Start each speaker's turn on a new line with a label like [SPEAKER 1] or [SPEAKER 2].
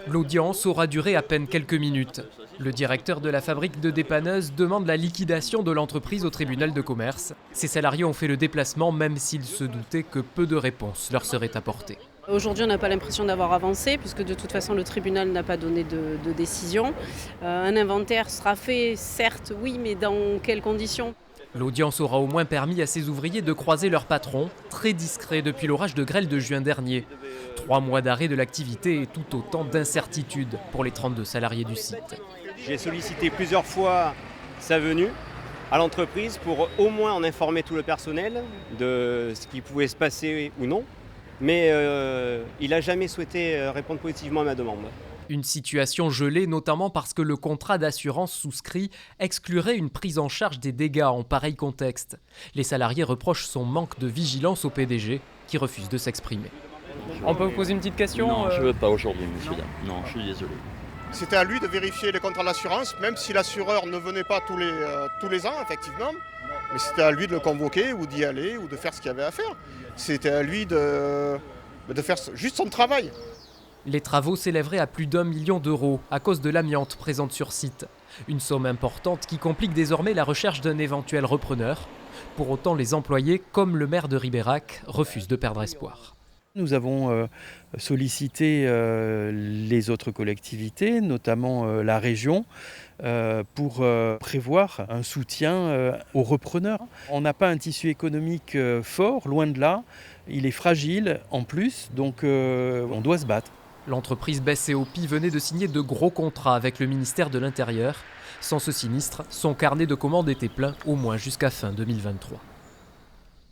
[SPEAKER 1] L'audience aura duré à peine quelques minutes. Le directeur de la fabrique de dépanneuses demande la liquidation de l'entreprise au tribunal de commerce. Ses salariés ont fait le déplacement même s'ils se doutaient que peu de réponses leur seraient apportées.
[SPEAKER 2] Aujourd'hui, on n'a pas l'impression d'avoir avancé puisque de toute façon le tribunal n'a pas donné de décision. Un inventaire sera fait, certes, oui, mais dans quelles conditions ?
[SPEAKER 1] L'audience aura au moins permis à ces ouvriers de croiser leur patron, très discret depuis l'orage de grêle de juin dernier. 3 mois d'arrêt de l'activité et tout autant d'incertitudes pour les 32 salariés du site.
[SPEAKER 3] J'ai sollicité plusieurs fois sa venue à l'entreprise pour au moins en informer tout le personnel de ce qui pouvait se passer ou non. Mais il n'a jamais souhaité répondre positivement à ma demande.
[SPEAKER 1] Une situation gelée notamment parce que le contrat d'assurance souscrit exclurait une prise en charge des dégâts en pareil contexte. Les salariés reprochent son manque de vigilance au PDG qui refuse de s'exprimer. On peut vous poser une petite question
[SPEAKER 4] Non, je ne veux pas aujourd'hui, monsieur. Non, je suis désolé.
[SPEAKER 5] C'était à lui de vérifier les contrats d'assurance, même si l'assureur ne venait pas tous les ans, effectivement. Mais c'était à lui de le convoquer ou d'y aller ou de faire ce qu'il y avait à faire. C'était à lui de faire juste son travail.
[SPEAKER 1] Les travaux s'élèveraient à plus d'1 million d'euros à cause de l'amiante présente sur site. Une somme importante qui complique désormais la recherche d'un éventuel repreneur. Pour autant, les employés, comme le maire de Ribérac, refusent de perdre espoir.
[SPEAKER 6] Nous avons sollicité les autres collectivités, notamment la région, pour prévoir un soutien aux repreneurs. On n'a pas un tissu économique fort, loin de là. Il est fragile en plus, donc on doit se battre.
[SPEAKER 1] L'entreprise Bess & Opie venait de signer de gros contrats avec le ministère de l'Intérieur. Sans ce sinistre, son carnet de commandes était plein au moins jusqu'à fin 2023.